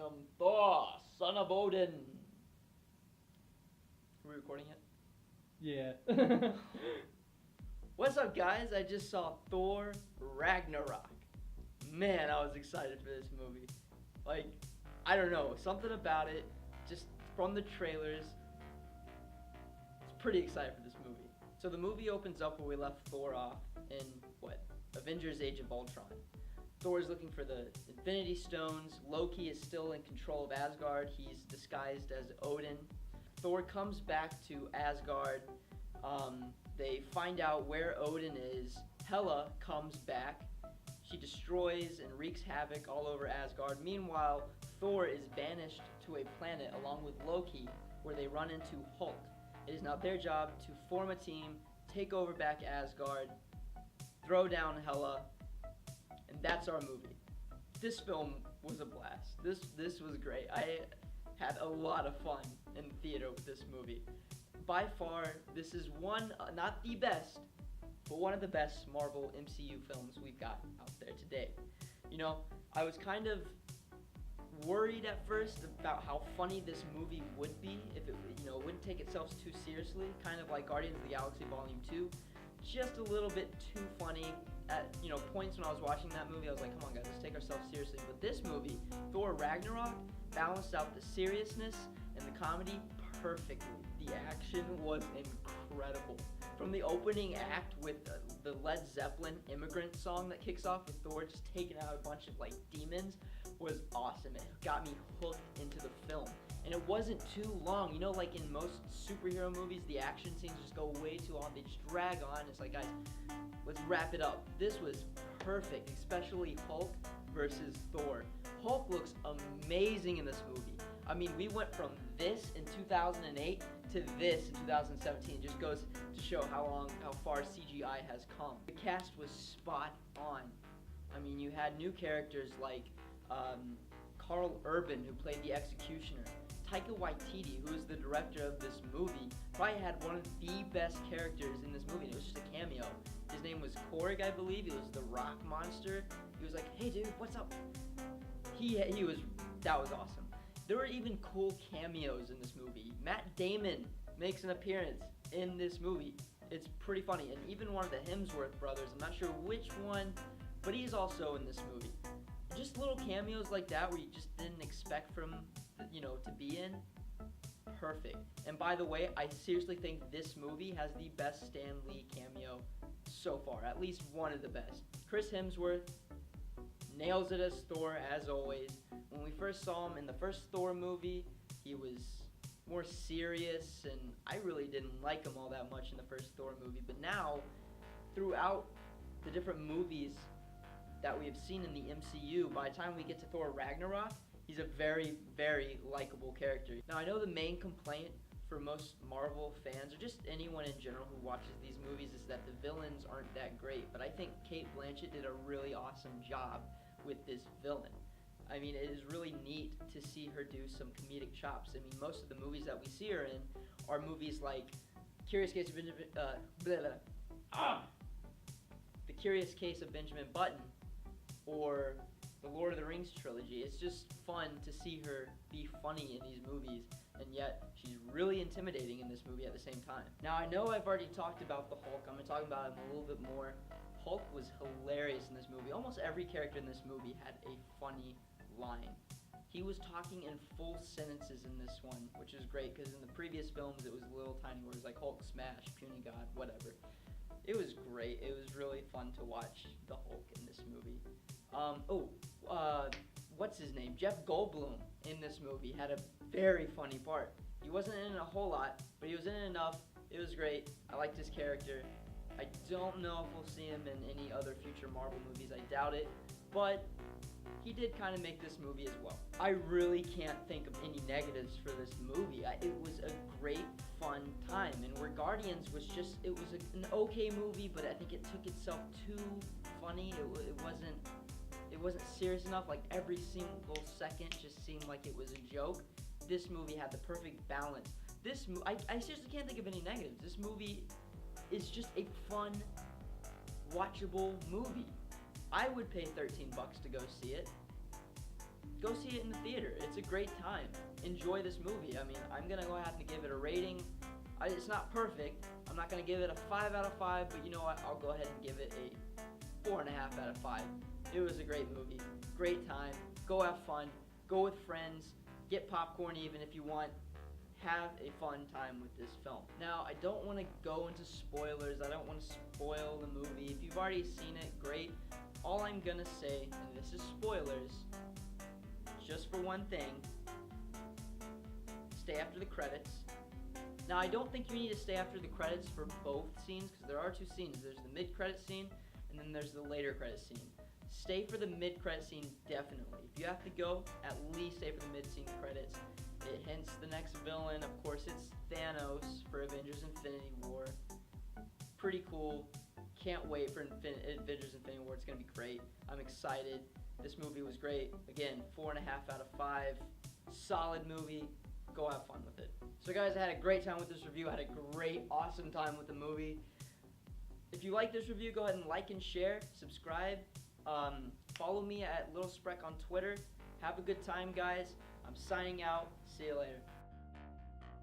am Thor, son of Odin. Are we recording it? Yeah. What's up, guys? I just saw Thor Ragnarok. Man, I was excited for this movie. Like, I don't know, something about it, just from the trailers, it's pretty excited for this movie. So the movie opens up where we left Thor off in, Avengers Age of Ultron. Thor's looking for the Infinity Stones. Loki is still in control of Asgard. He's disguised as Odin. Thor comes back to Asgard. They find out where Odin is. Hela comes back. She destroys and wreaks havoc all over Asgard. Meanwhile, Thor is banished to a planet along with Loki, where they run into Hulk. It is now their job to form a team, take over back Asgard, throw down Hela, and that's our movie. This film was a blast. This was great. I had a lot of fun in the theater with this movie. By far, this is not the best, but one of the best Marvel MCU films we've got out there today. You know, I was kind of worried at first about how funny this movie would be if it, wouldn't take itself too seriously, kind of like Guardians of the Galaxy Volume 2. Just a little bit too funny. At points when I was watching that movie, I was like, come on guys, let's take ourselves seriously. But this movie, Thor Ragnarok, balanced out the seriousness and the comedy perfectly. The action was incredible. From the opening act with the Led Zeppelin Immigrant song that kicks off with Thor just taking out a bunch of demons was awesome. It got me hooked into the film. And it wasn't too long. Like in most superhero movies, the action scenes just go way too long. They just drag on. It's like, guys, let's wrap it up. This was perfect, especially Hulk versus Thor. Hulk looks amazing in this movie. I mean, we went from this in 2008 to this in 2017. It just goes to show how far CGI has come. The cast was spot on. I mean, you had new characters like Carl Urban, who played the Executioner. Taika Waititi, who is the director of this movie, probably had one of the best characters in this movie, and it was just a cameo. His name was Korg, I believe. He was the rock monster. He was like, hey dude, what's up? That was awesome. There were even cool cameos in this movie. Matt Damon makes an appearance in this movie. It's pretty funny. And even one of the Hemsworth brothers, I'm not sure which one, but he's also in this movie. Just little cameos like that where you just didn't expect from, to be in. Perfect. And by the way, I seriously think this movie has the best Stan Lee cameo so far. At least one of the best. Chris Hemsworth nails it as Thor, as always. When we first saw him in the first Thor movie, he was more serious, and I really didn't like him all that much in the first Thor movie. But now, throughout the different movies that we have seen in the MCU, by the time we get to Thor Ragnarok, he's a very, very likable character. Now, I know the main complaint for most Marvel fans, or just anyone in general who watches these movies, is that the villains aren't that great. But I think Cate Blanchett did a really awesome job with this villain. I mean, it is really neat to see her do some comedic chops. I mean, most of the movies that we see her in are movies like Curious Case of Benjamin, The Curious Case of Benjamin Button, or the Lord of the Rings trilogy. It's just fun to see her be funny in these movies, and yet she's really intimidating in this movie at the same time. Now, I know I've already talked about the Hulk. I'm going to talk about him a little bit more. Hulk was hilarious in this movie. Almost every character in this movie had a funny line. He was talking in full sentences in this one, which is great, because in the previous films it was a little tiny words like Hulk smash, puny god, whatever. It was great. It was really fun to watch the Hulk in this movie. What's his name? Jeff Goldblum in this movie had a very funny part. He wasn't in a whole lot, but he was in it enough. It was great. I liked his character. I don't know if we'll see him in any other future Marvel movies. I doubt it, but he did kind of make this movie as well. I really can't think of any negatives for this movie. It was a great, fun time, and where Guardians was just, it was an okay movie, but I think it took itself too funny. It wasn't serious enough. Like, every single second just seemed like it was a joke. This movie had the perfect balance. I seriously can't think of any negatives. This movie is just a fun, watchable movie. I would pay $13 to go see it. go see it in the theater. It's a great time. Enjoy this movie. I mean, I'm gonna go ahead and give it a rating. It's not perfect. I'm not gonna give it a 5 out of 5, but you know what? I'll go ahead and give it a 4.5 out of 5. It was a great movie. Great time. Go have fun. Go with friends. Get popcorn even if you want. Have a fun time with this film. Now, I don't want to go into spoilers. I don't want to spoil the movie. If you've already seen it, great. All I'm gonna say, and this is spoilers, just for one thing, stay after the credits. Now, I don't think you need to stay after the credits for both scenes, because there are two scenes. There's the mid-credit scene, and then there's the later credit scene. Stay for the mid-credit scene, definitely. If you have to go, at least stay for the mid-scene credits. It hints the next villain. Of course, it's Thanos for Avengers Infinity War. Pretty cool. Can't wait for Avengers Infinity War. It's going to be great. I'm excited. This movie was great. Again, 4.5 out of 5. Solid movie. Go have fun with it. So guys, I had a great time with this review. I had a great, awesome time with the movie. If you like this review, go ahead and like and share. Subscribe. Follow me at Little Spreck on Twitter. Have a good time, guys. I'm signing out. See you later.